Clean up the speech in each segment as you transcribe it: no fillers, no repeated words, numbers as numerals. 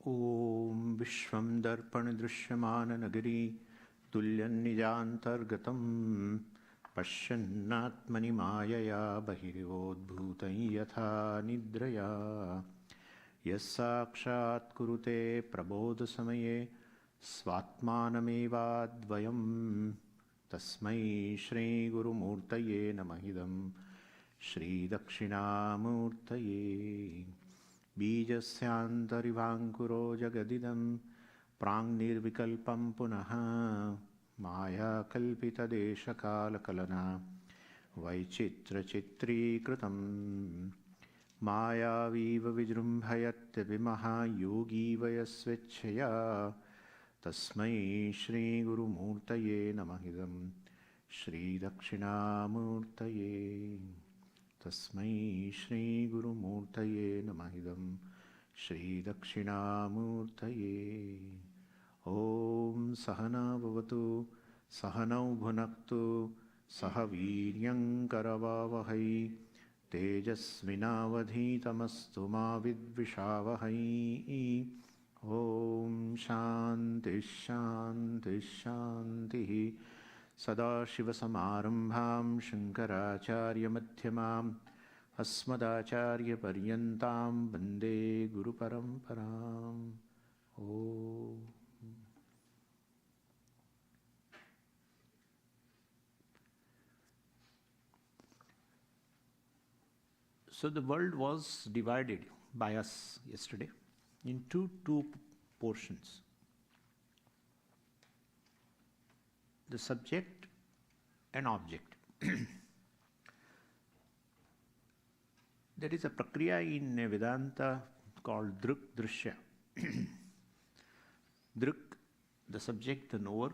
Om Vishwam Darpan Drishyamana Nagari Tulyan Nijantargatam Pashyannatmani Mayaya Bahirivodbhutai Yatha Nidraya Yasakshat Kurute Prabodha Samaye Svatmanamevadvayam Tasmai Shri Guru Murtaye Namahidam Shri Dakshinamurtaye Bijasyantarivāṅkuro jagadidam prāṅnirvikalpam punaha maya kalpita desha kala kalana vaichitra chitri kritam maya viva vijrumbhayatya vimaha yogi vayasvechaya tasmai shri guru murtaye namahidam shri dakshinamurtaye Tasmai Shri Guru Murtaye Namahidam Shri Dakshinamurtaye Om Sahana Bhavatu Sahanau Bhunaktu Sahaviryam Karavavahai Tejasvinavadhitamastu ma vidvishavahai Om Shanti Shanti Shanti Sadashivasamarambham Shankaracharya Madhyamam Asmadacharya Paryantam Vande Guru Paramparam. Om. So the world was divided by us yesterday into two portions. The subject and object. There is a prakriya in Vedānta called Druk Drishya. Druk, the subject, the knower,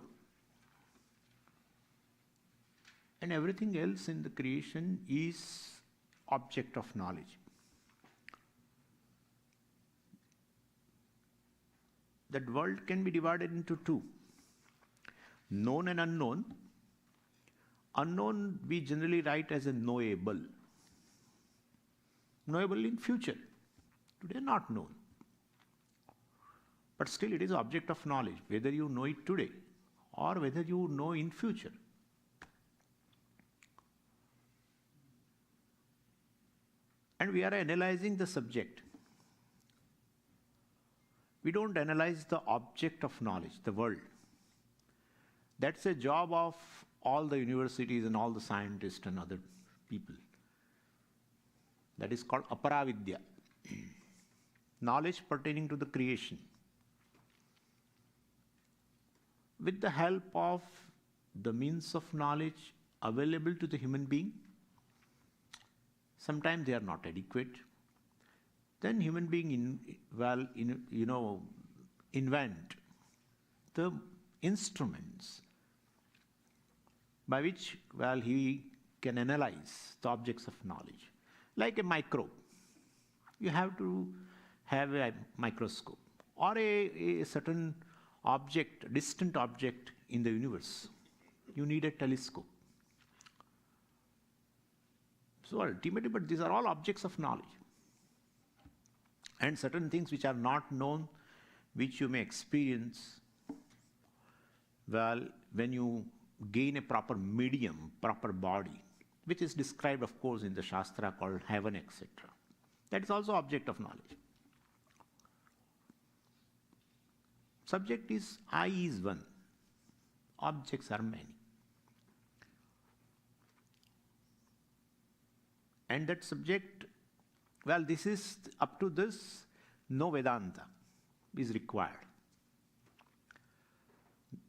and everything else in the creation is object of knowledge. That world can be divided into two. Known and unknown. Unknown we generally write as a knowable. Knowable in future. Today not known. But still it is object of knowledge, whether you know it today or whether you know in future. And we are analyzing the subject. We don't analyze the object of knowledge, the world. That's a job of all the universities and all the scientists and other people. That is called Aparavidya. Knowledge pertaining to the creation. With the help of the means of knowledge available to the human being, sometimes they are not adequate. Then human being invent the instruments by which he can analyze the objects of knowledge. Like a microbe. You have to have a microscope or a certain object, distant object in the universe. You need a telescope. So ultimately, but these are all objects of knowledge. And certain things which are not known, which you may experience, when you gain a proper medium, proper body, which is described, of course, in the Shastra called heaven, etc. That is also object of knowledge. Subject is I is one. Objects are many. And that subject, this is up to this, no Vedanta is required.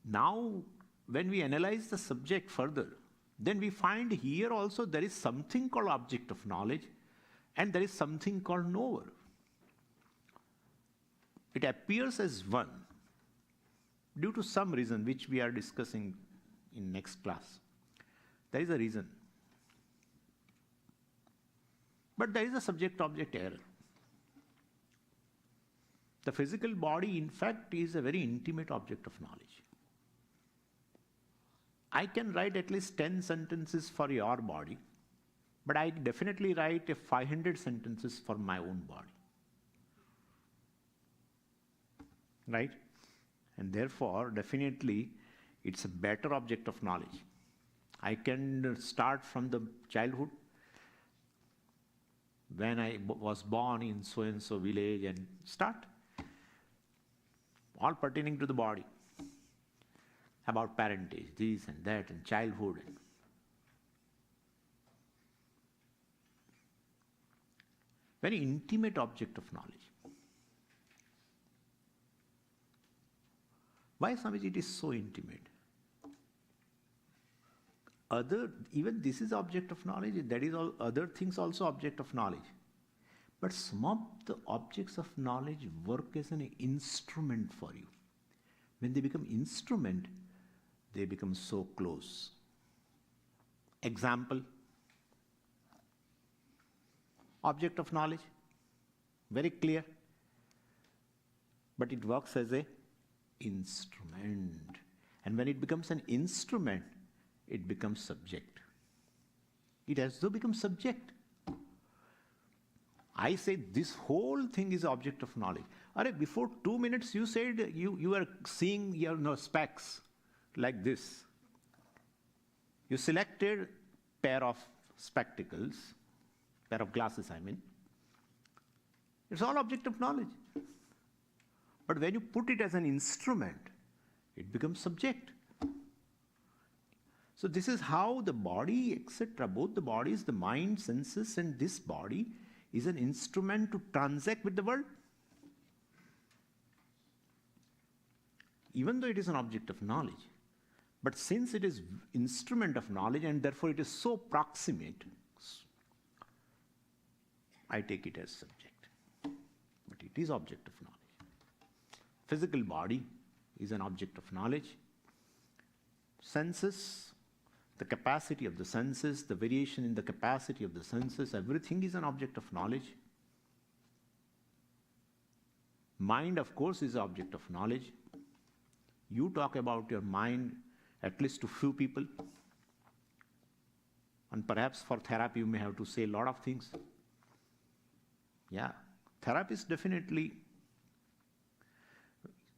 Now, when we analyze the subject further, then we find here also there is something called object of knowledge and there is something called knower. It appears as one due to some reason which we are discussing in next class. There is a reason. But there is a subject-object error. The physical body, in fact, is a very intimate object of knowledge. I can write at least 10 sentences for your body, but I definitely write 500 sentences for my own body. right? And therefore, definitely, it's a better object of knowledge. I can start from the childhood, when I was born in so-and-so village, and start, all pertaining to the body, about parentage, this and that, and childhood. Very intimate object of knowledge. Why, Swamiji, it is so intimate? Even this is object of knowledge, that is all other things also object of knowledge. But some of the objects of knowledge work as an instrument for you. When they become instrument, they become so close. Example, object of knowledge, very clear, but it works as an instrument. And when it becomes an instrument, it becomes subject. It has to become subject. I say this whole thing is object of knowledge. Before 2 minutes you said you are seeing your specs like this. You selected pair of spectacles, pair of glasses I mean. It's all object of knowledge. But when you put it as an instrument, it becomes subject. So this is how the body, etc., both the bodies, the mind, senses, and this body is an instrument to transact with the world. Even though it is an object of knowledge, but since it is instrument of knowledge and therefore it is so proximate, I take it as subject. But it is object of knowledge. Physical body is an object of knowledge. Senses, the capacity of the senses, the variation in the capacity of the senses, everything is an object of knowledge. Mind, of course, is an object of knowledge. You talk about your mind at least to few people. And perhaps for therapy you may have to say a lot of things. Yeah, therapist definitely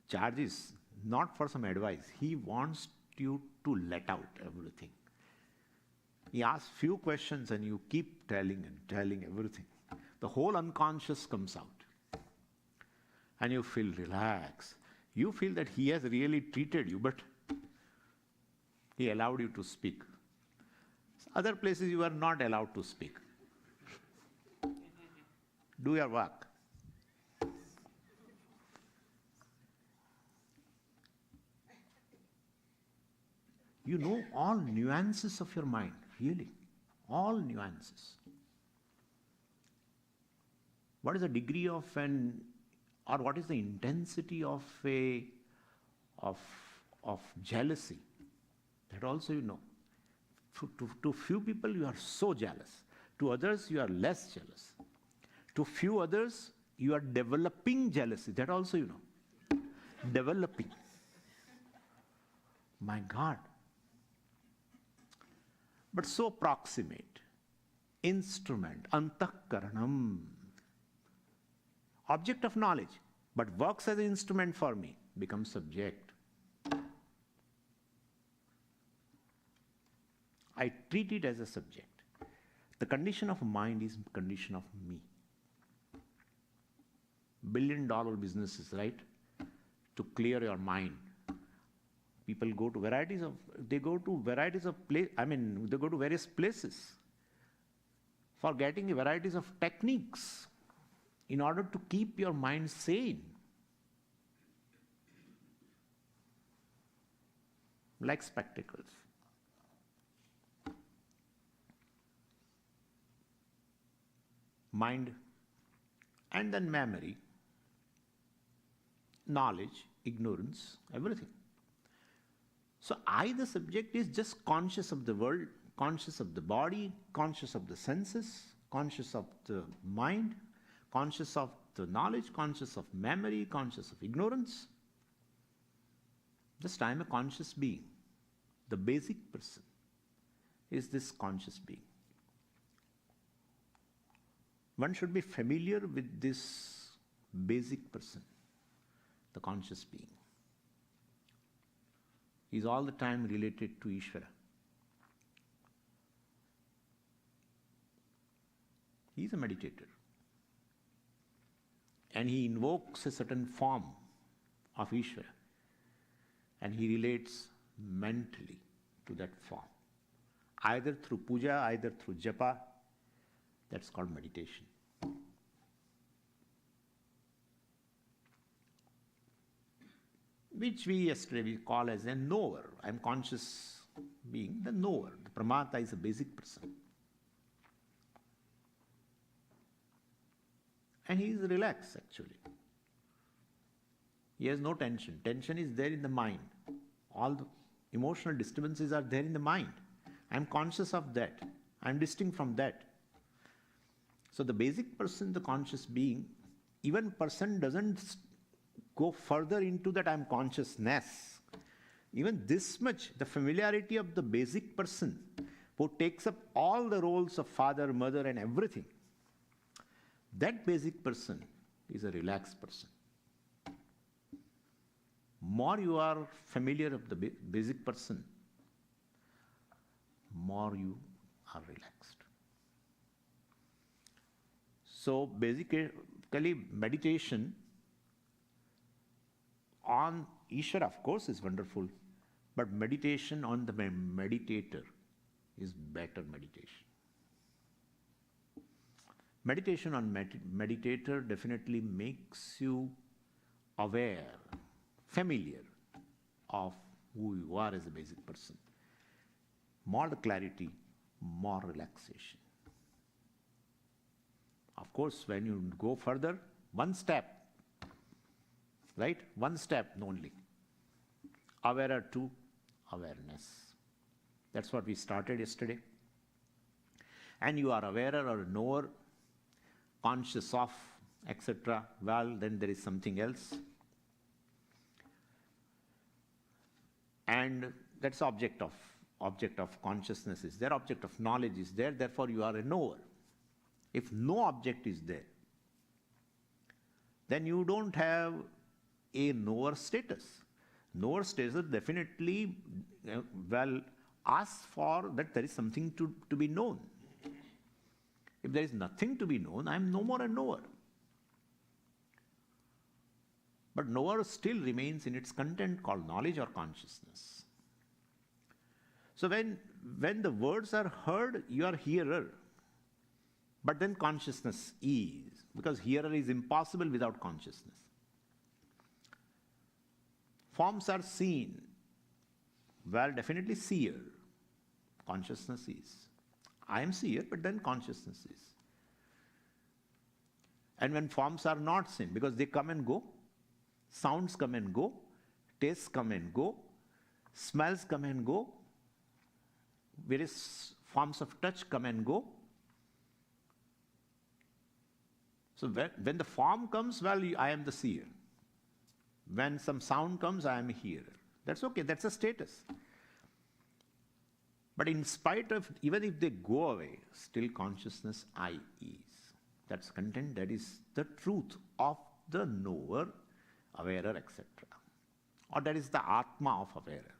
charges not for some advice. He wants you to let out everything. He asks few questions and you keep telling and telling everything. The whole unconscious comes out. And you feel relaxed. You feel that he has really treated you, but he allowed you to speak. Other places you are not allowed to speak. Do your work. You know all nuances of your mind, really. All nuances. What is the degree of or what is the intensity of jealousy? That also you know. To few people you are so jealous. To others you are less jealous. To few others you are developing jealousy. That also you know. Developing. My God. But so proximate. Instrument. Antakaranam. Object of knowledge, but works as an instrument for me, becomes subject. I treat it as a subject. The condition of mind is condition of me. $1 billion businesses, right? To clear your mind. People go to various places for getting varieties of techniques in order to keep your mind sane. Like spectacles. Mind and then memory, knowledge, ignorance, everything. So I, the subject, is just conscious of the world, conscious of the body, conscious of the senses, conscious of the mind, conscious of the knowledge, conscious of memory, conscious of ignorance. Just I am a conscious being. The basic person is this conscious being. One should be familiar with this basic person. the conscious being. He is all the time related to Ishvara. He is a meditator. And he invokes a certain form of Ishvara. And he relates mentally to that form. Either through puja, either through japa. That's called meditation. Which we yesterday call as a knower. I am conscious being the knower. The Pramata is a basic person. And he is relaxed actually. He has no tension. Tension is there in the mind. All the emotional disturbances are there in the mind. I am conscious of that. I am distinct from that. So the basic person, the conscious being, even person doesn't go further into that I am consciousness. Even this much, the familiarity of the basic person who takes up all the roles of father, mother and everything, that basic person is a relaxed person. More you are familiar of the basic person, more you are relaxed. So basically meditation on Ishvara, of course, is wonderful, but meditation on the meditator is better meditation. Meditation on meditator definitely makes you aware, familiar of who you are as a basic person. More clarity, more relaxation. Of course, when you go further, one step, right? One step only. Aware to awareness. That's what we started yesterday. And you are aware or knower, conscious of, etc. Well, then there is something else. And that's object of consciousness is there, object of knowledge is there, therefore you are a knower. If no object is there, then you don't have a knower status. Knower status definitely, asks for that there is something to be known. If there is nothing to be known, I am no more a knower. But knower still remains in its content called knowledge or consciousness. So when the words are heard, you are hearer. But then consciousness is, because hearer is impossible without consciousness. Forms are seen. Well, definitely seer. Consciousness is. I am seer, but then consciousness is. And when forms are not seen, because they come and go, sounds come and go, tastes come and go, smells come and go, various forms of touch come and go. So when the form comes, well, I am the seer. When some sound comes, I am a hearer. That's okay, that's a status. But in spite of, even if they go away, still consciousness I is. That's content, that is the truth of the knower, awarer, etc. Or that is the Atma of awarer.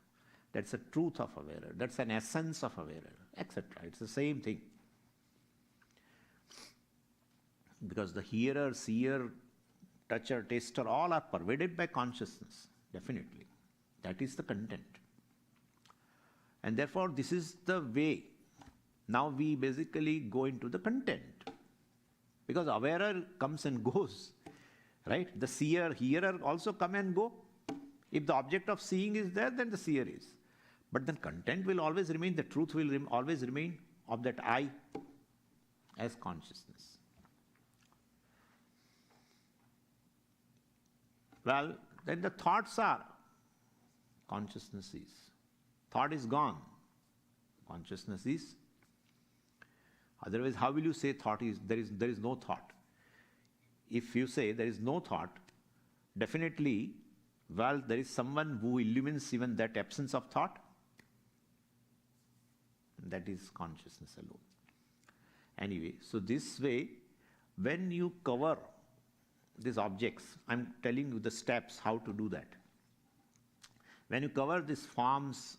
That's the truth of awarer. That's an essence of awarer, etc. It's the same thing. Because the hearer, seer, toucher, taster, all are pervaded by consciousness, definitely. That is the content. And therefore, this is the way. Now we basically go into the content. Because awarer comes and goes, right? The seer, hearer also come and go. If the object of seeing is there, then the seer is. But then content will always remain, the truth will always remain of that I as consciousness. Well, then the thoughts are, consciousness is. Thought is gone, consciousness is. Otherwise, how will you say thought is, there is no thought? If you say there is no thought, definitely, well, there is someone who illumines even that absence of thought. That is consciousness alone. Anyway, so this way, when you cover these objects, I'm telling you the steps how to do that. When you cover these forms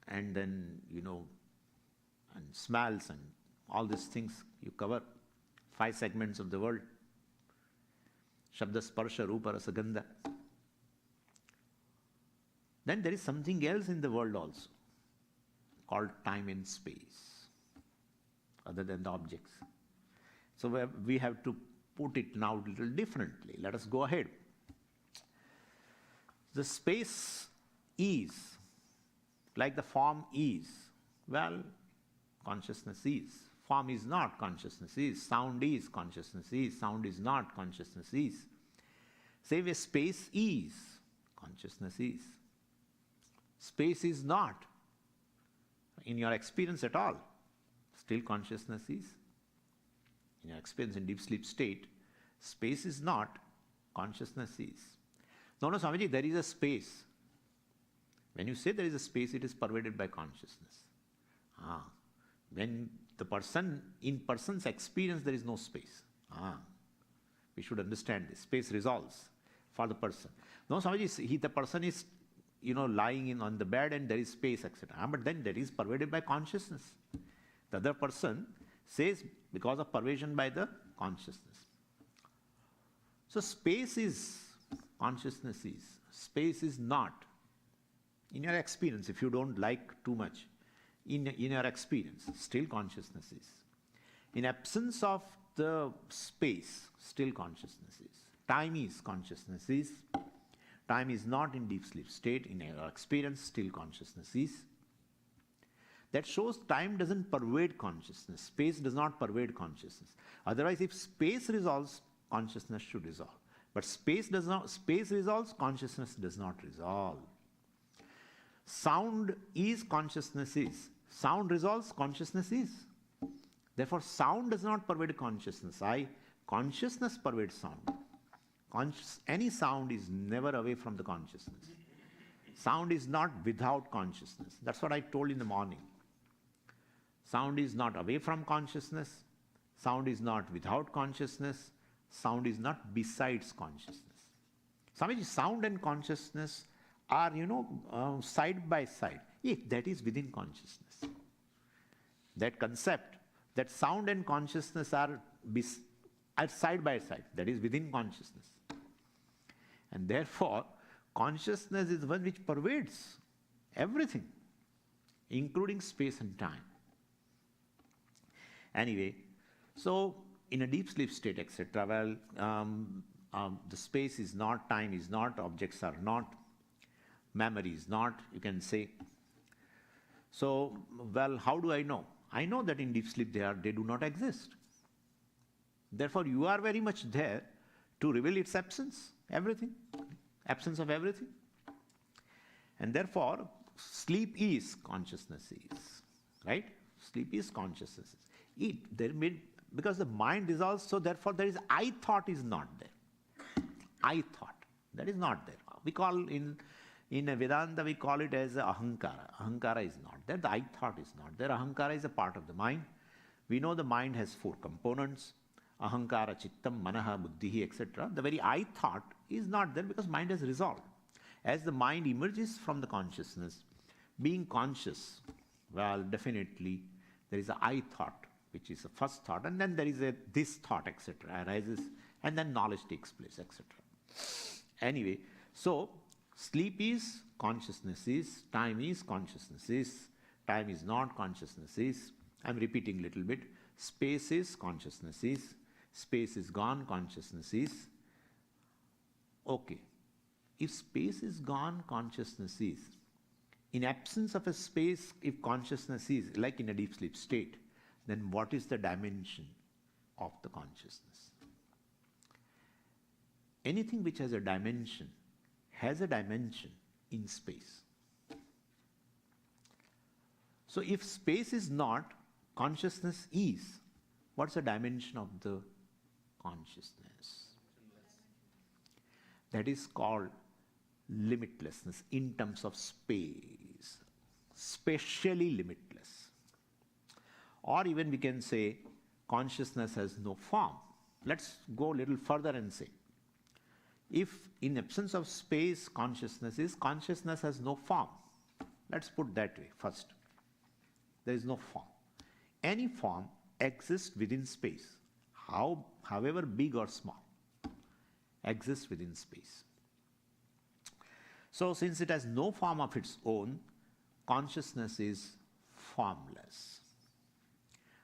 and then, and smells and all these things, you cover 5 segments of the world. Shabda, Sparsha, Rupa, Rasa, Gandha. Then there is something else in the world also, called time and space, other than the objects. So we have to put it now a little differently. Let us go ahead. The space is, like the form is, well, consciousness is. Form is not, consciousness is. Sound is, consciousness is. Sound is not, consciousness is. Same way space is, consciousness is. Space is not, in your experience at all, still consciousness is. In your experience in deep sleep state, space is not, consciousness is. No, Swamiji, there is a space. When you say there is a space, it is pervaded by consciousness. When the person, in person's experience, there is no space. We should understand this. Space resolves for the person. No, Swamiji, the person is, lying on the bed and there is space, etc. But then there is pervaded by consciousness. The other person says because of pervasion by the consciousness. So space is, consciousness is. Space is not. In your experience, if you don't like too much, in your experience, still consciousness is. In absence of the space, still consciousness is. Time is, consciousness is. Time is not in deep sleep state. In your experience, still consciousness is. That shows time doesn't pervade consciousness. Space does not pervade consciousness. Otherwise, if space resolves, consciousness should resolve. But space resolves, consciousness does not resolve. Sound is, consciousness is. Sound resolves, consciousness is. Therefore, sound does not pervade consciousness. Consciousness pervades sound. Any sound is never away from the consciousness. Sound is not without consciousness. That's what I told in the morning. Sound is not away from consciousness. Sound is not without consciousness. Sound is not besides consciousness. Swamiji, sound and consciousness are, side by side. That is within consciousness. That concept, that sound and consciousness are side by side, that is within consciousness. And therefore, consciousness is one which pervades everything, including space and time. Anyway, so in a deep sleep state, etc., the space is not, time is not, objects are not, memory is not, you can say. So, how do I know? I know that in deep sleep they do not exist. Therefore, you are very much there to reveal its absence, everything, absence of everything. And therefore, sleep is, consciousness is, right? Sleep is, consciousness is. Because the mind dissolves, so therefore there is I thought is not there. I thought, that is not there. We call in Vedānta, we call it as Ahankara. Ahankara is not there. The I thought is not there. Ahankara is a part of the mind. We know the mind has 4 components. Ahankara, Chittam, Manaha, Buddhihi, etc. The very I thought is not there because mind has resolved. As the mind emerges from the consciousness, being conscious, definitely there is a I thought, which is the first thought, and then there is a this thought, etc. arises, and then knowledge takes place, etc. Anyway, so sleep is, consciousness is, time is, consciousness is, time is not, consciousness is. I'm repeating a little bit. Space is, consciousness is. Space is gone, consciousness is. Okay. If space is gone, consciousness is. In absence of a space, if consciousness is, like in a deep sleep state, then what is the dimension of the consciousness? Anything which has a dimension in space. So if space is not, consciousness is. What's the dimension of the consciousness? That is called limitlessness in terms of space. Spatially limitless. Or even we can say consciousness has no form. Let's go a little further and say If in absence of space consciousness has no form. Let's put that way first. There is no form. Any form exists within space, however big or small, exists within space. So since it has no form of its own, consciousness is formless.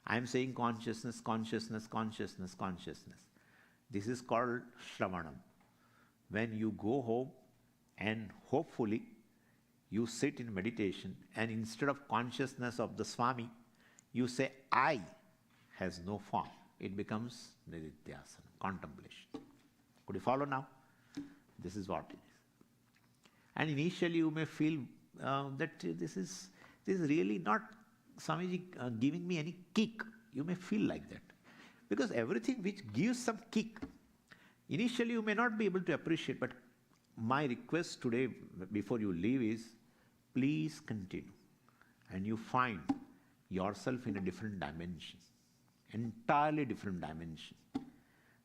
I am saying consciousness, consciousness, consciousness, consciousness. This is called Shravanam. When you go home and hopefully you sit in meditation and instead of consciousness of the Swami, you say I has no form. It becomes Nididhyasana, contemplation. Could you follow now? This is what it is. And initially you may feel that this is really not Swamiji giving me any kick. You may feel like that. Because everything which gives some kick, initially you may not be able to appreciate, but my request today before you leave is, please continue. And you find yourself in a different dimension, entirely different dimension,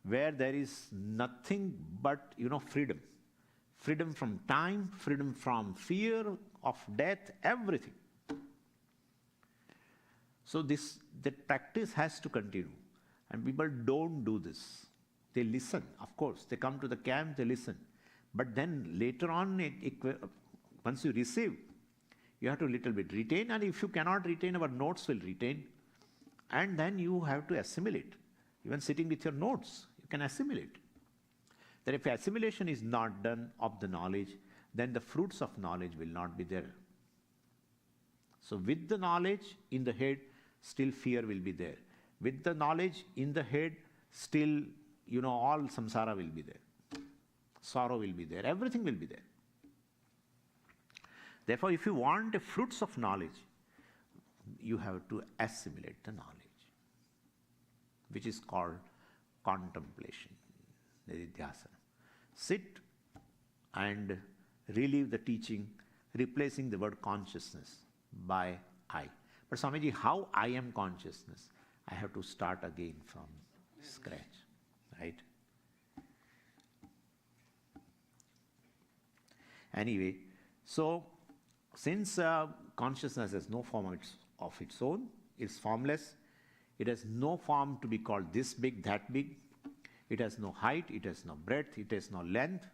where there is nothing but, freedom. Freedom from time, freedom from fear of death, everything. So the practice has to continue. And people don't do this. They listen, of course. They come to the camp, they listen. But then later on, once you receive, you have to little bit retain. And if you cannot retain, our notes will retain. And then you have to assimilate. Even sitting with your notes, you can assimilate. That if assimilation is not done of the knowledge, then the fruits of knowledge will not be there. So with the knowledge in the head, still fear will be there. With the knowledge in the head, still, all samsara will be there. Sorrow will be there. Everything will be there. Therefore, if you want the fruits of knowledge, you have to assimilate the knowledge, which is called contemplation, Nididhyasana. Sit and relieve the teaching, replacing the word consciousness by I. But Swamiji, how I am consciousness? I have to start again from scratch, right? Anyway, so since consciousness has no form of its own, it's formless, it has no form to be called this big, that big, it has no height, it has no breadth, it has no length,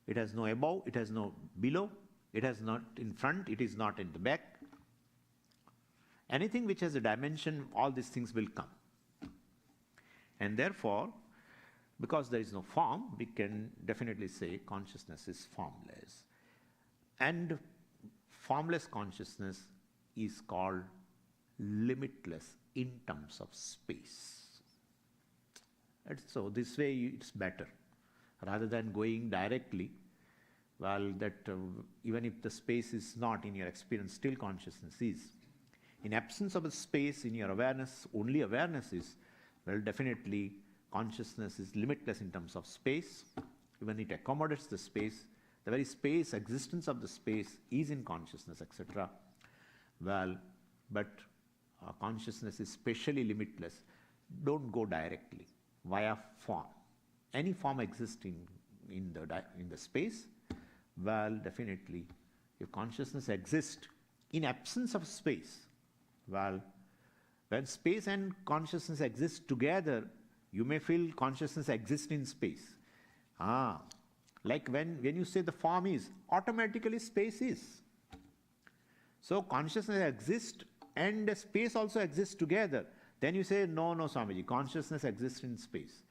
it has no above, it has no below, it has not in front, it is not in the back. Anything which has a dimension, all these things will come. And therefore, because there is no form, we can definitely say consciousness is formless. And formless consciousness is called limitless in terms of space. And so this way it's better. Rather than going directly, even if the space is not in your experience, still consciousness is. In absence of a space in your awareness, only awareness is, definitely consciousness is limitless in terms of space. Even it accommodates the space. The very space, existence of the space is in consciousness, etc. But consciousness is specially limitless. Don't go directly via form. Any form existing in the space, definitely, if consciousness exists in absence of space, when space and consciousness exist together, you may feel consciousness exists in space. Like when you say the form is, automatically space is. So consciousness exists and space also exists together. Then you say, no, Swamiji, consciousness exists in space.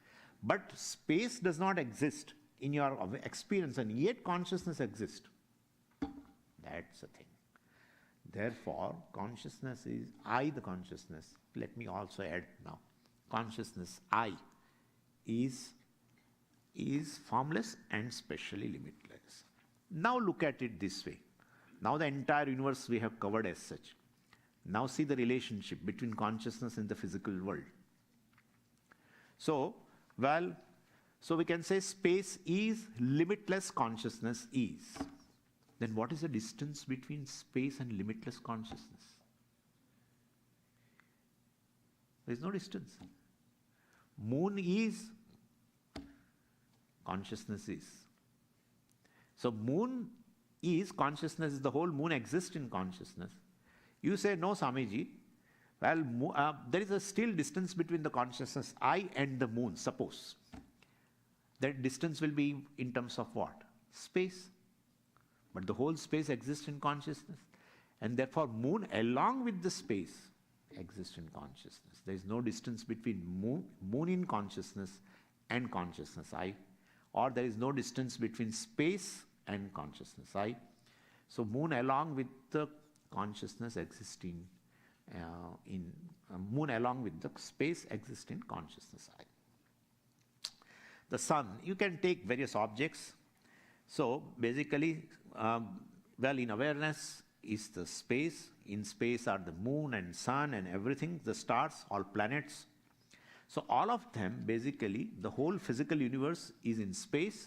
But space does not exist in your experience, and yet consciousness exists. That's the thing. Therefore, consciousness is I, the consciousness. Let me also add now. Consciousness, I, is formless and specially limitless. Now look at it this way. Now the entire universe we have covered as such. Now see the relationship between consciousness and the physical world. So we can say space is, limitless consciousness is. Then what is the distance between space and limitless consciousness? There is no distance. Moon is, consciousness is. So moon is consciousness, the whole moon exists in consciousness. You say, no, Swamiji, well, there is a still distance between the consciousness I and the moon, suppose. That distance will be in terms of what? Space. But the whole space exists in consciousness. And therefore, moon along with the space exists in consciousness. There is no distance between moon in consciousness and consciousness I, or there is no distance between space and consciousness I. So moon along with the consciousness existing moon along with the space exists in consciousness I. The sun, you can take various objects. So basically, in awareness is the space. In space are the moon and sun and everything, the stars, all planets. So all of them, basically, the whole physical universe is in space,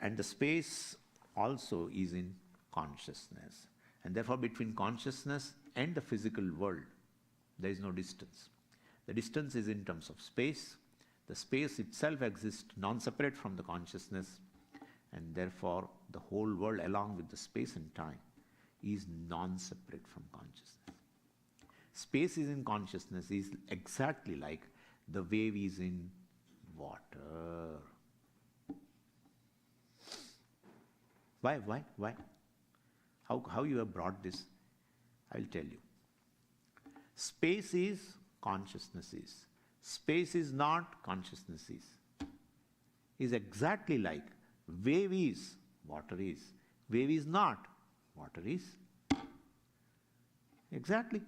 and the space also is in consciousness. And therefore, between consciousness and the physical world, there is no distance. The distance is in terms of space. The space itself exists non-separate from the consciousness, and therefore, the whole world along with the space and time is non-separate from consciousness. Space is in consciousness is exactly like the wave is in water. Why? How you have brought this? I will tell you. Space is consciousness is. Space is not consciousness is. Is exactly like wave is, water is. Wave is not, water is. Exactly.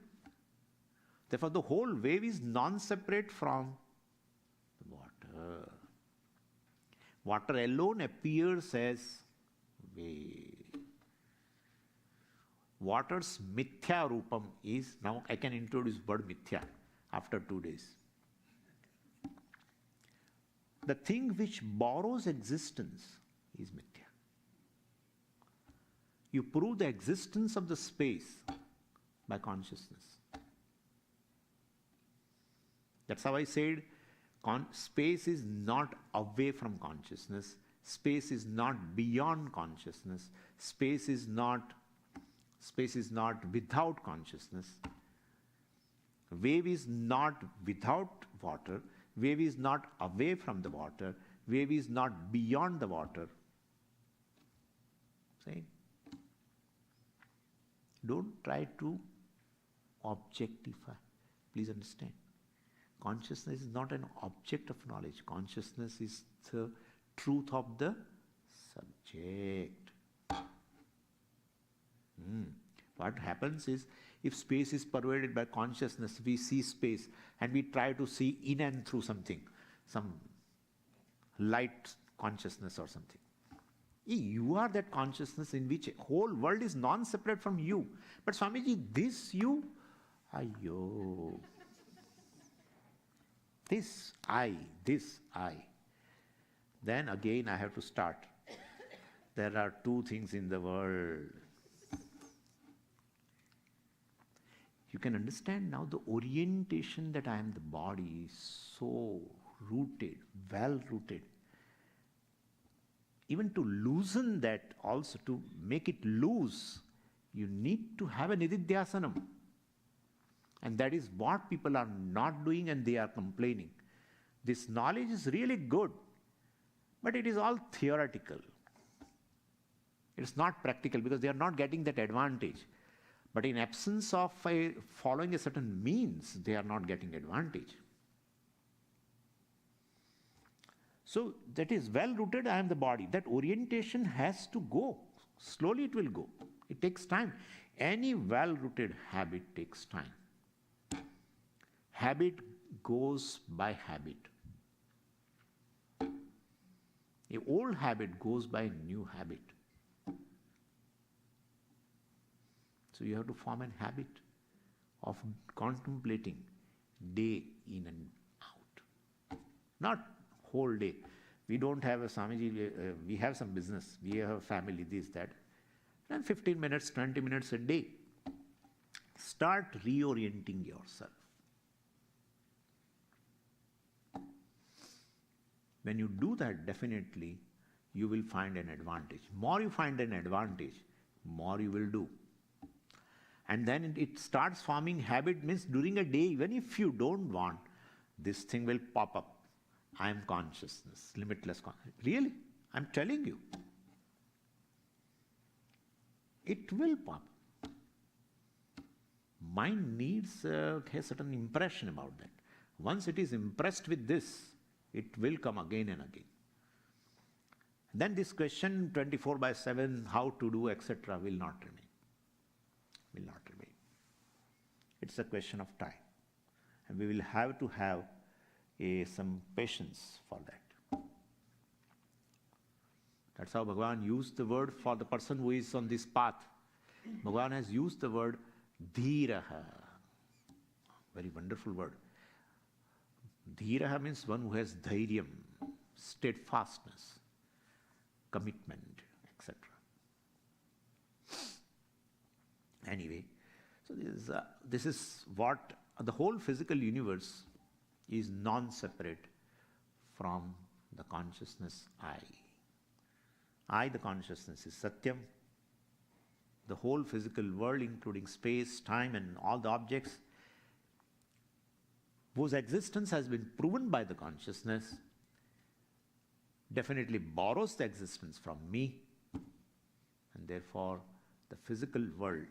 Therefore, the whole wave is non-separate from the water. Water alone appears as wave. Water's mithya rupam is, now I can introduce word mithya after 2 days. The thing which borrows existence is mithya. You prove the existence of the space by consciousness. That's how I said space is not away from consciousness. Space is not beyond consciousness. Space is not without consciousness. Wave is not without water. Wave is not away from the water. Wave is not beyond the water. See? Don't try to objectify. Please understand. Consciousness is not an object of knowledge. Consciousness is the truth of the subject. What happens is, if space is pervaded by consciousness, we see space and we try to see in and through something, some light consciousness or something. You are that consciousness in which whole world is non-separate from you. But Swamiji, this you, ayo. This I. Then again I have to start. There are two things in the world. You can understand now the orientation that I am the body is so rooted, well rooted. Even to loosen that, also to make it loose, you need to have a nididhyasanam. And that is what people are not doing, and they are complaining. This knowledge is really good, but it is all theoretical. It's not practical because they are not getting that advantage. But in absence of following a certain means, they are not getting advantage. So that is well rooted, I am the body. That orientation has to go. Slowly it will go. It takes time. Any well rooted habit takes time. Habit goes by habit. An old habit goes by a new habit. So you have to form a habit of contemplating day in and out. Not whole day. We don't have a Swamiji, we have some business, we have a family, this, that. And 15 minutes, 20 minutes a day. Start reorienting yourself. When you do that, definitely you will find an advantage. More you find an advantage, more you will do. And then it starts forming habit, means during a day, even if you don't want, this thing will pop up. I am consciousness, limitless consciousness. Really, I'm telling you. It will pop. Mind needs a certain impression about that. Once it is impressed with this, it will come again and again. Then this question 24/7, how to do, etc., will not remain. Will not remain. It's a question of time. And we will have to have some patience for that. That's how Bhagavan used the word for the person who is on this path. Bhagavan has used the word dhīraha. Very wonderful word. Dhīraha means one who has dhairyam, steadfastness, commitment, etc. Anyway, so this is what the whole physical universe is non-separate from the consciousness I. I, the consciousness, is Satyam. The whole physical world, including space, time, and all the objects, whose existence has been proven by the consciousness, definitely borrows the existence from me, and therefore the physical world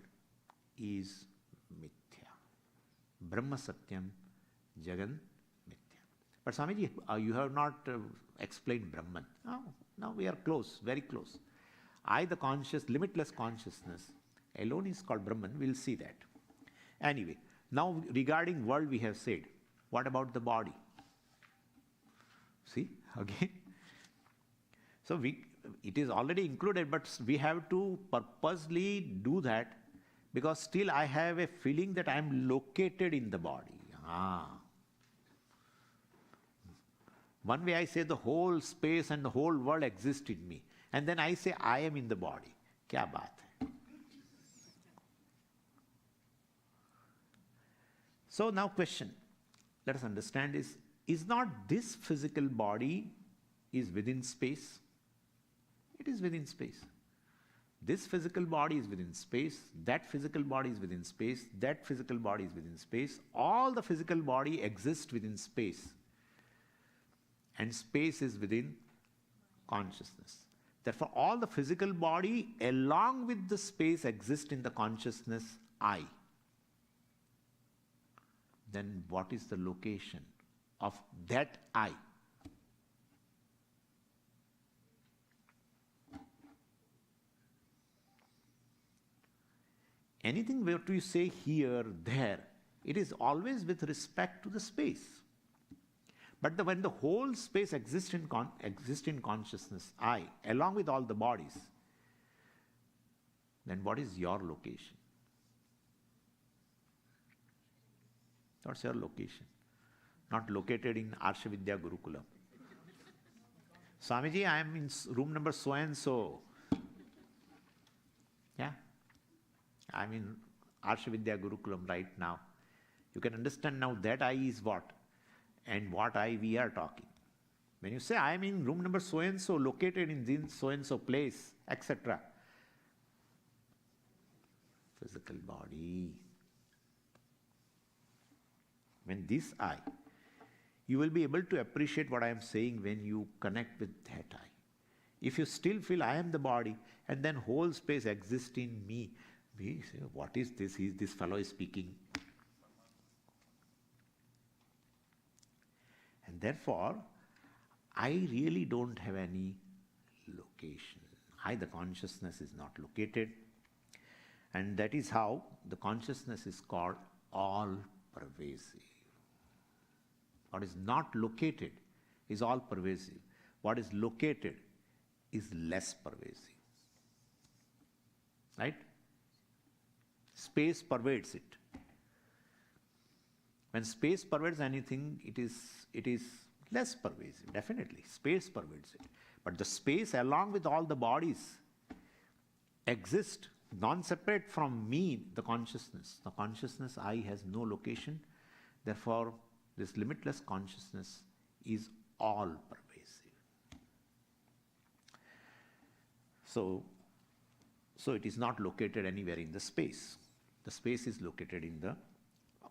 is mithya. Brahma Satyam, Jagan mithya. But Swamiji, you have not explained Brahman. Now we are close, very close. I, the conscious, limitless consciousness, alone is called Brahman. We'll see that. Anyway, now regarding world we have said. What about the body? See, again. So it is already included, but we have to purposely do that because still I have a feeling that I am located in the body. One way I say the whole space and the whole world exist in me. And then I say I am in the body. Kya baat hai? So now question, let us understand is not this physical body is within space? It is within space. This physical body is within space, that physical body is within space, that physical body is within space. All the physical body exists within space. And space is within consciousness. Therefore, all the physical body along with the space exist in the consciousness I. Then what is the location of that I? Anything where you say here, there, it is always with respect to the space. But when the whole space exists in consciousness, I, along with all the bodies, then what is your location? What's your location? Not located in Ācārya Vidya Gurukulam. Swamiji, I am in room number so and so. Yeah? I am in Ācārya Vidya Gurukulam right now. You can understand now that I is what? And what I we are talking. When you say I am in room number so and so, located in this so and so place, etc. Physical body. When this I, you will be able to appreciate what I am saying when you connect with that I. If you still feel I am the body and then whole space exists in me, we say, what is this? This fellow is speaking. And therefore, I really don't have any location. I, the consciousness, is not located. And that is how the consciousness is called all-pervasive. What is not located is all-pervasive. What is located is less pervasive. Right? Space pervades it. When space pervades anything, it is less pervasive, definitely. Space pervades it. But the space along with all the bodies exist non-separate from me, the consciousness. The consciousness I has no location. Therefore, this limitless consciousness is all pervasive. So it is not located anywhere in the space. The space is located in the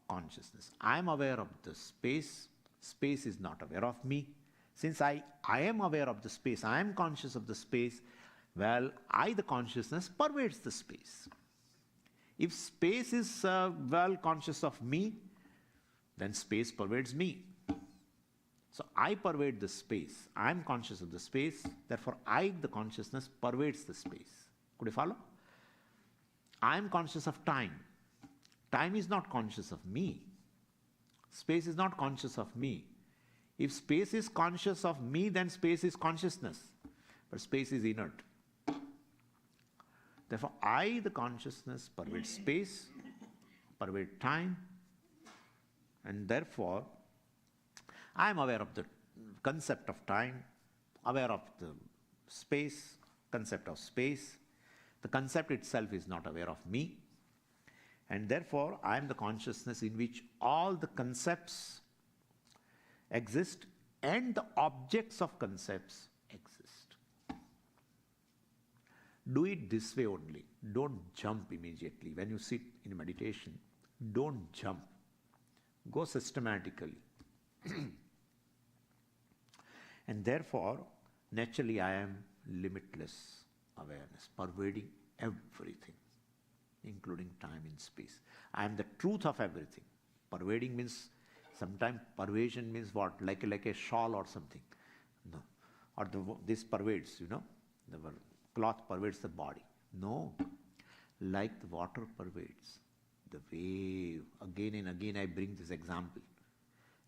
consciousness. I am aware of the space. Space is not aware of me. Since I am aware of the space, I am conscious of the space, well, I, the consciousness, pervades the space. If space is conscious of me, then space pervades me. So I pervade the space. I am conscious of the space. Therefore, I, the consciousness, pervades the space. Could you follow? I am conscious of time. Time is not conscious of me. Space is not conscious of me. If space is conscious of me, then space is consciousness. But space is inert. Therefore, I, the consciousness, pervade space, pervade time, and therefore, I am aware of the concept of time, aware of the space, concept of space. The concept itself is not aware of me, and therefore, I am the consciousness in which all the concepts exist and the objects of concepts exist. Do it this way only. Don't jump immediately. When you sit in meditation, don't jump. Go systematically. And therefore, naturally, I am limitless awareness, pervading everything, including time and space. I am the truth of everything. Pervading means, sometimes pervasion means what? Like a shawl or something. No. Or this pervades, the cloth pervades the body. No. Like the water pervades the wave. Again and again I bring this example.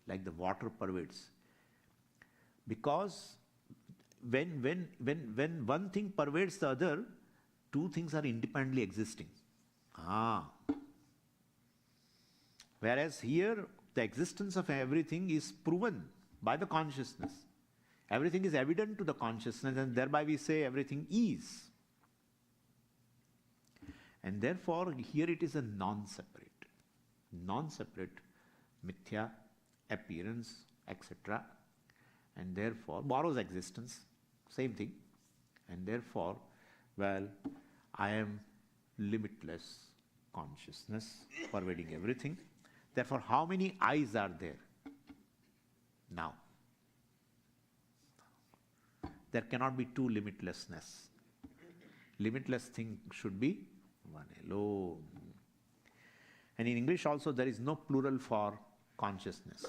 Like the water pervades. Because when one thing pervades the other, two things are independently existing. Whereas here, the existence of everything is proven by the consciousness. Everything is evident to the consciousness, and thereby we say everything is. And therefore, here it is a non-separate. Non-separate mithya, appearance, etc. And therefore, borrows existence, same thing. And therefore, well, I am limitless consciousness pervading everything. Therefore, how many eyes are there? Now, there cannot be two limitlessness. Limitless thing should be one alone. And in English also, there is no plural for consciousness.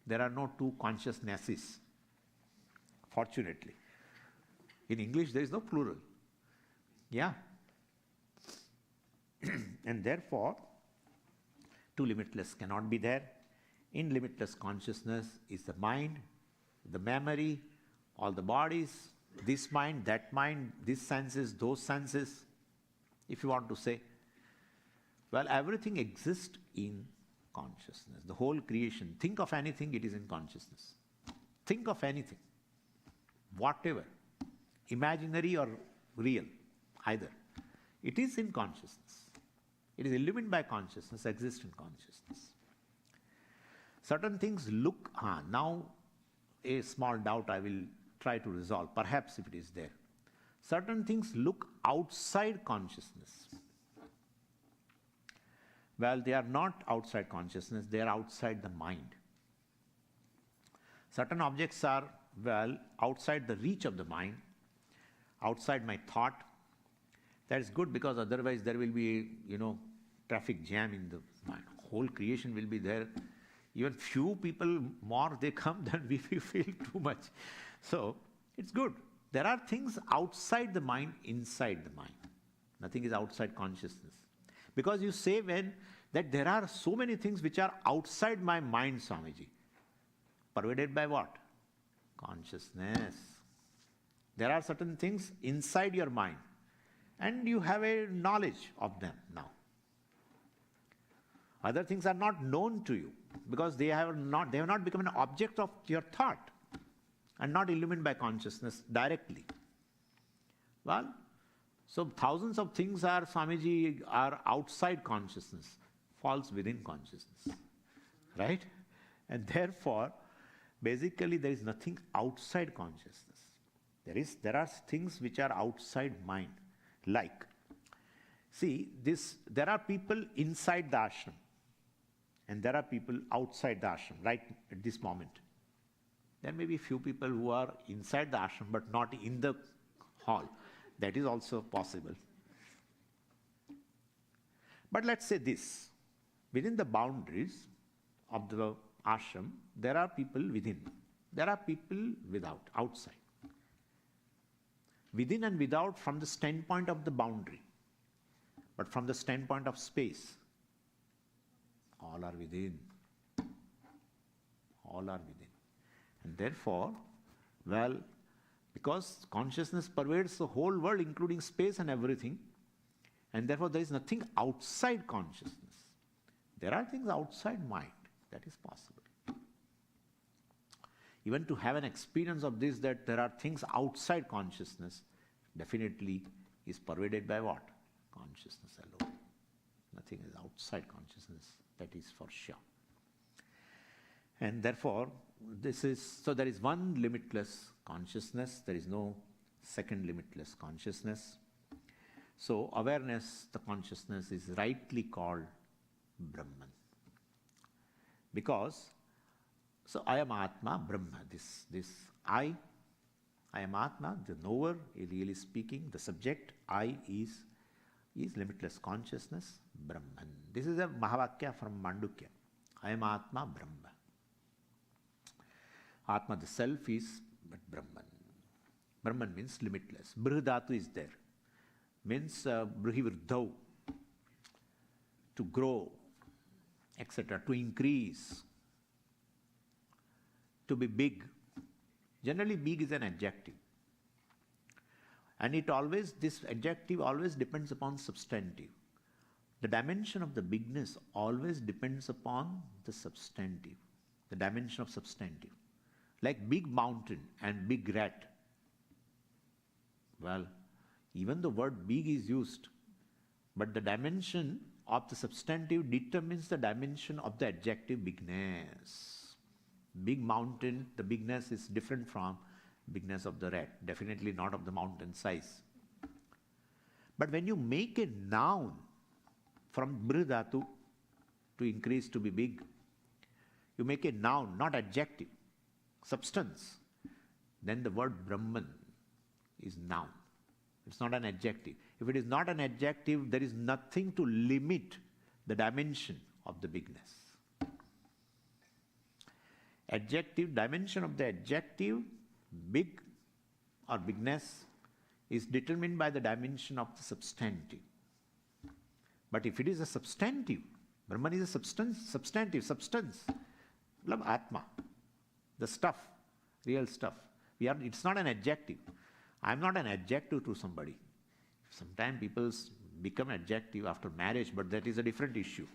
There are no two consciousnesses, fortunately. In English, there is no plural. Yeah. And therefore, two limitless cannot be there. In limitless consciousness is the mind, the memory, all the bodies, this mind, these senses, those senses, if you want to say. Well, everything exists in consciousness. The whole creation. Think of anything, it is in consciousness. Think of anything. Whatever. Imaginary or real, either. It is in consciousness. It is illumined by consciousness, exists in consciousness. Certain things look, now a small doubt I will try to resolve, perhaps if it is there. Certain things look outside consciousness. Well, they are not outside consciousness, they are outside the mind. Certain objects are, well, outside the reach of the mind, outside my thought. That is good, because otherwise there will be, traffic jam in the mind. Whole creation will be there. Even few people more they come, then we feel too much. So it's good. There are things outside the mind, inside the mind. Nothing is outside consciousness. Because you say that there are so many things which are outside my mind, Swamiji. Pervaded by what? Consciousness. There are certain things inside your mind, and you have a knowledge of them now. Other things are not known to you, because they have not become an object of your thought and not illumined by consciousness directly. Well, so thousands of things are, Swamiji, are outside consciousness, falls within consciousness, right? And therefore, basically there is nothing outside consciousness. There are things which are outside mind. Like, see, there are people inside the ashram and there are people outside the ashram right at this moment. There may be few people who are inside the ashram but not in the hall. That is also possible. But let's say this, within the boundaries of the ashram, there are people within. There are people without, outside. Within and without from the standpoint of the boundary. But from the standpoint of space, all are within. All are within. And therefore, well, because consciousness pervades the whole world, including space and everything, and therefore there is nothing outside consciousness. There are things outside mind. That is possible. Even to have an experience of this, that there are things outside consciousness, definitely is pervaded by what? Consciousness alone. Nothing is outside consciousness. That is for sure. And therefore, so there is one limitless consciousness. There is no second limitless consciousness. So awareness, the consciousness, is rightly called Brahman. Because, so I am Atma, Brahma. This I am Atma, the knower, really speaking, the subject, I is limitless consciousness, Brahman. This is a Mahavakya from Mandukya. I am Atma, Brahma. Atma, the self, is but Brahman. Brahman means limitless. Brihadhatu is there. Means Brihivrdhau, to grow, etc., to increase, to be big. Generally, big is an adjective. And this adjective always depends upon substantive. The dimension of the bigness always depends upon the substantive, the dimension of substantive. Like big mountain and big rat. Well, even the word big is used, but the dimension of the substantive determines the dimension of the adjective bigness. Big mountain, the bigness is different from bigness of the rat, definitely not of the mountain size. But when you make a noun from Brihadhatu, to increase, to be big, you make a noun, not adjective, substance, then the word Brahman is noun. It's not an adjective. If it is not an adjective, there is nothing to limit the dimension of the bigness. Adjective, dimension of the adjective, big or bigness, is determined by the dimension of the substantive. But if it is a substantive, Brahman is a substantive, substance, Atma, the stuff, real stuff. It's not an adjective. I'm not an adjective to somebody. Sometimes people become adjective after marriage, but that is a different issue.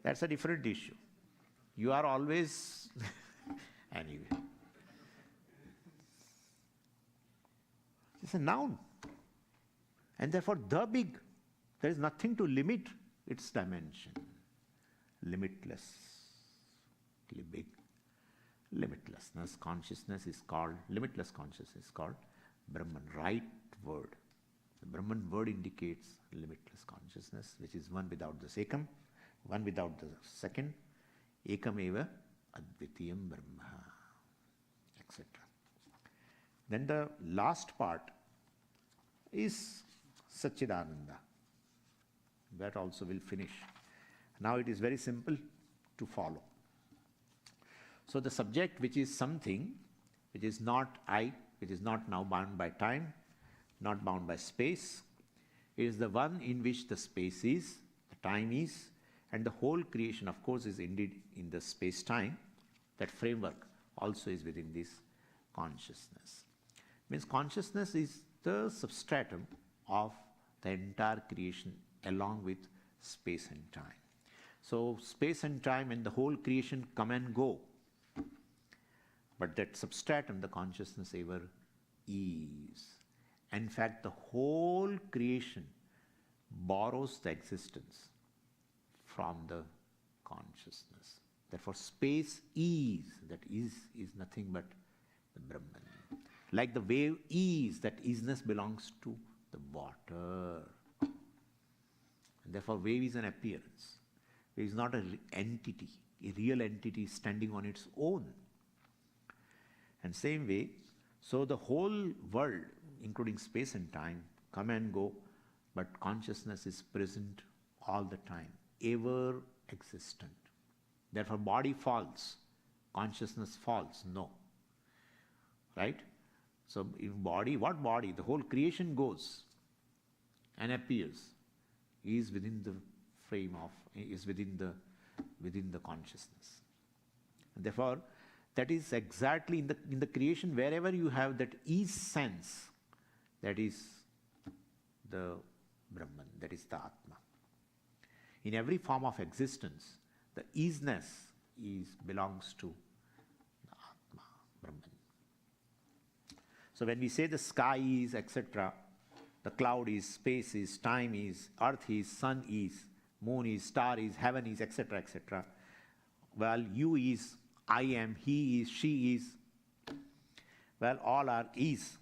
That's a different issue. You are always anyway. It's a noun. And therefore the big, there is nothing to limit its dimension. Limitlessly big. Limitlessness, consciousness is called, limitless consciousness is called Brahman, right word. The Brahman word indicates limitless consciousness, which is one without the sekam, one without the second, ekam eva advitiyam brahma, etc. Then the last part is Satchidananda. That also will finish. Now it is very simple to follow. So the subject, which is something, which is not I, which is not now bound by time, not bound by space, is the one in which the space is, the time is, and the whole creation, of course, is indeed in the space-time. That framework also is within this consciousness. Means consciousness is the substratum of the entire creation along with space and time. So space and time and the whole creation come and go. But that substratum, the consciousness, ever is. In fact, the whole creation borrows the existence from the consciousness. Therefore, space is, that is nothing but the Brahman. Like the wave is, that isness belongs to the water. And therefore, wave is an appearance. Wave is not an entity, a real entity standing on its own. And same way, so the whole world, including space and time, come and go, but consciousness is present all the time, ever existent. Therefore, body falls, consciousness falls. No. Right? So, if body, what body? The whole creation goes and appears, is within the frame of, is within the consciousness. And therefore, that is exactly in the creation, wherever you have that ease sense, that is the Brahman, that is the Atma. In every form of existence, the easiness belongs to the Atma, Brahman. So when we say the sky is, etc., the cloud is, space is, time is, earth is, sun is, moon is, star is, heaven is, etc., etc. Well, you is, I am, he is, she is. Well, all are is.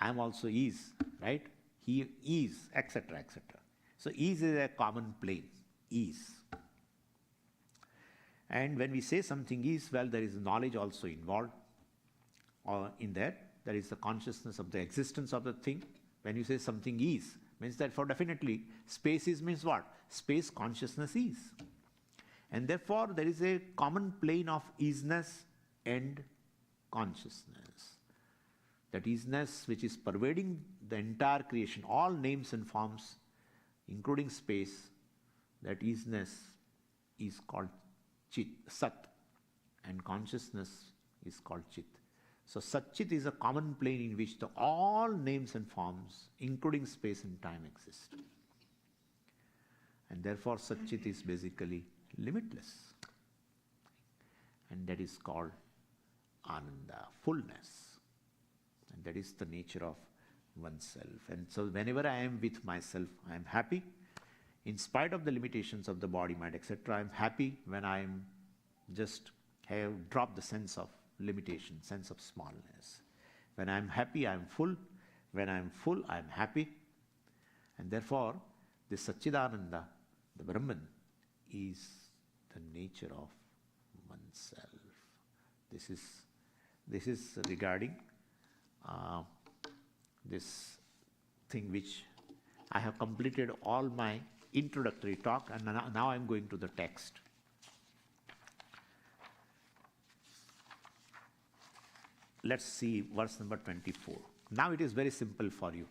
I am also is, right? He is, etc., etc. So is a common plane, is. And when we say something is, well, there is knowledge also involved in that. There is the consciousness of the existence of the thing. When you say something is, means that for definitely space is means what? Space consciousness is. And therefore there is a common plane of isness and consciousness. That isness which is pervading the entire creation, all names and forms, including space, that isness is called Chit, Sat, and consciousness is called Chit. So Satchit is a common plane in which all names and forms, including space and time, exist. And therefore Satchit is basically limitless. And that is called Ananda, fullness. And that is the nature of oneself. And so whenever I am with myself, I am happy. In spite of the limitations of the body, mind, etc., I am happy when I am just have dropped the sense of limitation, sense of smallness. When I am happy, I am full. When I am full, I am happy. And therefore, this Satchidananda, the Brahman, is the nature of oneself. This is regarding this thing which I have completed all my introductory talk, and now I am going to the text. Let's see verse number 24. Now it is very simple for you.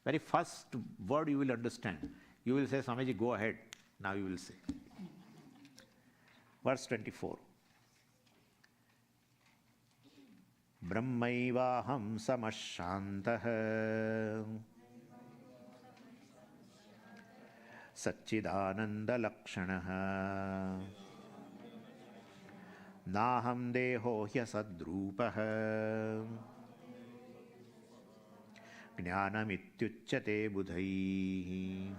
Very first word you will understand. You will say, Swamiji, go ahead. Now you will say. Verse 24. Brahmaivaham samashantah Satchidananda lakshanah Naham deho hyasadrupah Jnanamityuchyate budhaihi.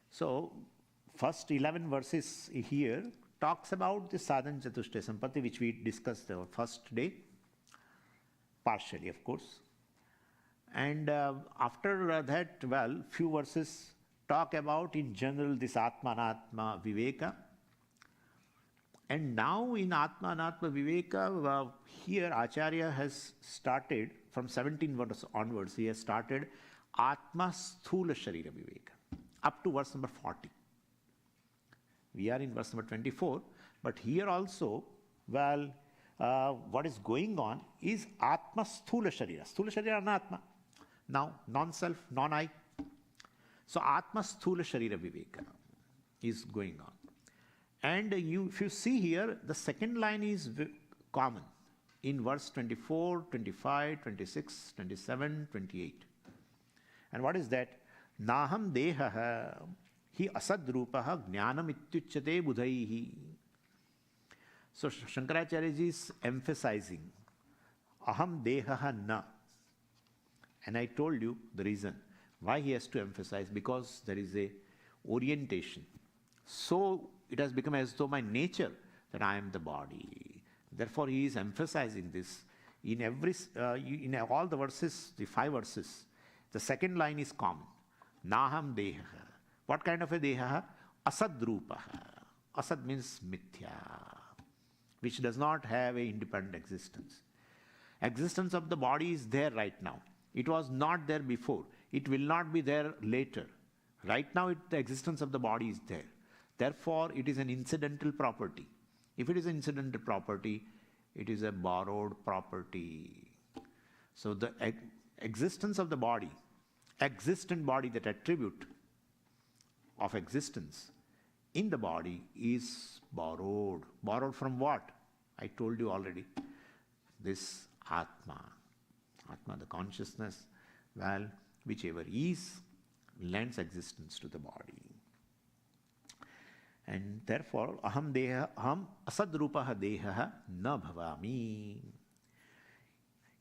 So, first 11 verses here talks about the sadhana chatushtaya sampatti, which we discussed the first day, partially of course. And after that, well, few verses talk about in general this Atma Anatma Viveka. And now in Atma Anatma Viveka, here Ācārya has started, from 17 verses onwards, he has started Atma Sthula Sharira Viveka, up to verse number 40. We are in verse number 24, but here also, well, what is going on is Atma Sthula Sharira. Sthula Sharira Anatma. Now, non-self, non-I. So, Atma Sthula Sharira Viveka is going on. And if you see here, the second line is common in verse 24, 25, 26, 27, 28. And what is that? Naham dehaha hi asadrupaha jnanam ityuchyate budhaihi. So Shankaracharya ji is emphasizing aham dehaha na. And I told you the reason why he has to emphasize, because there is a orientation. So it has become as though my nature that I am the body. Therefore, he is emphasizing this in in all the verses, the 5 verses. The second line is common. Naham deha. What kind of a deha? Asad rupaha. Asad means mithya, which does not have an independent existence. Existence of the body is there right now. It was not there before. It will not be there later. Right now, the existence of the body is there. Therefore, it is an incidental property. If it is an incidental property, it is a borrowed property. So the existence of the body, existent body, that attribute of existence in the body is borrowed. Borrowed from what? I told you already. This Atma. Atma, the consciousness, well, whichever is, lends existence to the body. And therefore, aham asadrupaha deha na bhavami.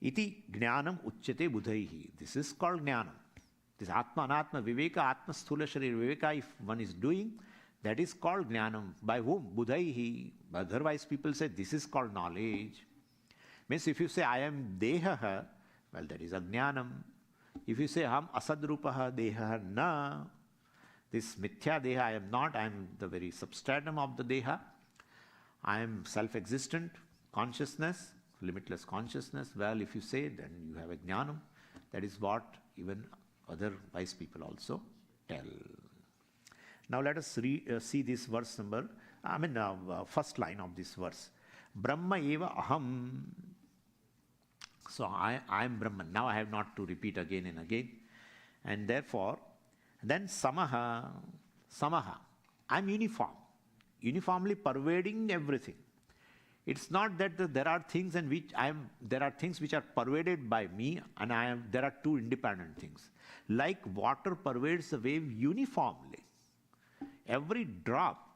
Iti jnanam uchyate budhaihi. This is called jnanam. This Atma, Anatma, Viveka, Atma, Sthula, Sharira, Viveka, if one is doing, that is called jnanam. By whom? Budhaihi. Otherwise, people say this is called knowledge. Means if you say I am deha, well, that is ajnanam. If you say aham asadrupaha deha na, this mithya deha, I am not, I am the very substratum of the deha. I am self-existent consciousness, limitless consciousness. Well, if you say, then you have a jnanam. That is what even other wise people also tell. Now let us see this verse number, first line of this verse. Brahma eva aham. So I am Brahman. Now I have not to repeat again and again. And therefore, then samaha. I'm uniform. Uniformly pervading everything. It's not that there are things in which there are things which are pervaded by me, and there are two independent things. Like water pervades the wave uniformly. Every drop,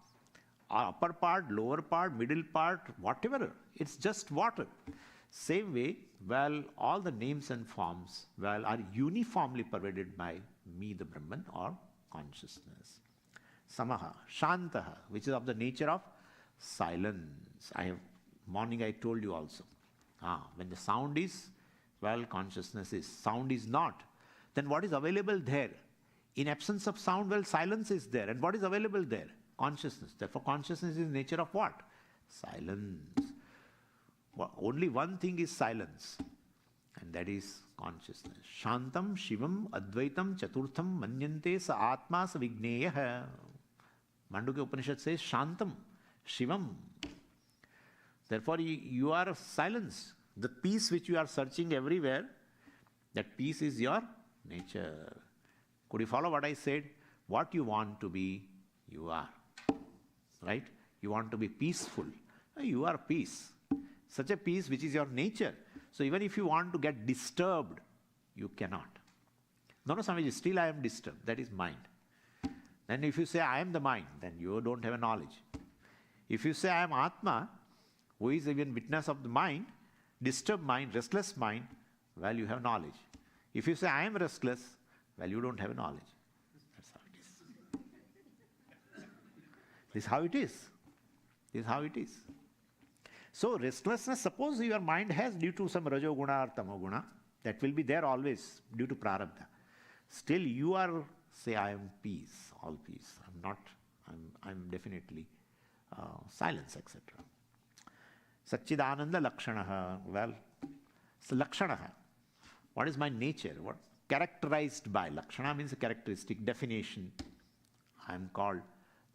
upper part, lower part, middle part, whatever, it's just water. Same way, well, all the names and forms, well, are uniformly pervaded by me, the Brahman, or consciousness. Samaha, Shantaha, which is of the nature of silence. Morning I told you also. When the sound is, well, consciousness is. Sound is not. Then what is available there? In absence of sound, well, silence is there. And what is available there? Consciousness. Therefore, consciousness is the nature of what? Silence. Only one thing is silence, and that is consciousness. Shantam, Shivam, Advaitam, Chaturtham, Manyante, Sa Atma, Sa Vigneya. Mandukya Upanishad says Shantam, Shivam. Therefore, you are silence. The peace which you are searching everywhere, that peace is your nature. Could you follow what I said? What you want to be, you are. Right? You want to be peaceful. You are peace. Such a peace which is your nature. So even if you want to get disturbed, you cannot. No, Swamiji, still I am disturbed. That is mind. Then if you say I am the mind, then you don't have a knowledge. If you say I am Atma, who is even witness of the mind, disturbed mind, restless mind, well, you have knowledge. If you say I am restless, well, you don't have knowledge. That's how it is. This is how it is. This is how it is. So restlessness, suppose your mind has due to some rajoguna or tamoguna, that will be there always due to prarabdha. Still you are, say, I am peace, all peace. I'm definitely silence, etc. Satchidananda lakshanaha. Well, so lakshanaha. What is my nature? What characterized by? Lakshana means a characteristic, definition. I am called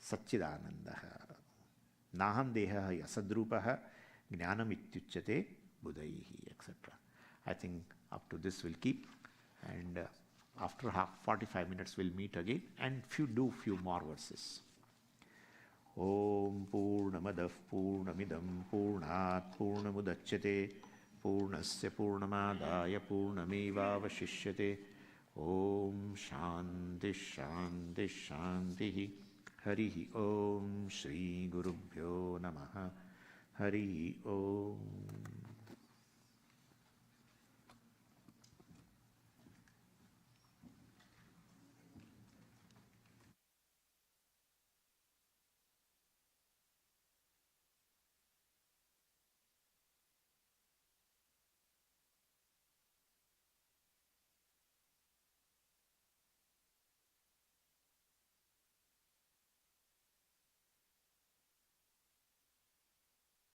Satchidanandaha. Naham deha yasadrupaha jnanam ityuchyate budhaihi, etc. I think up to this we'll keep, and after 45 minutes we'll meet again and few more verses. Om Purnamadah Purnamidam Purnat Purnamudachyate Purnasya Purnamadaya Purnamevavashishyate. Om Shanti Shanti Shanti. Hari Om Shri Gurubhyo Namaha. Hari Om.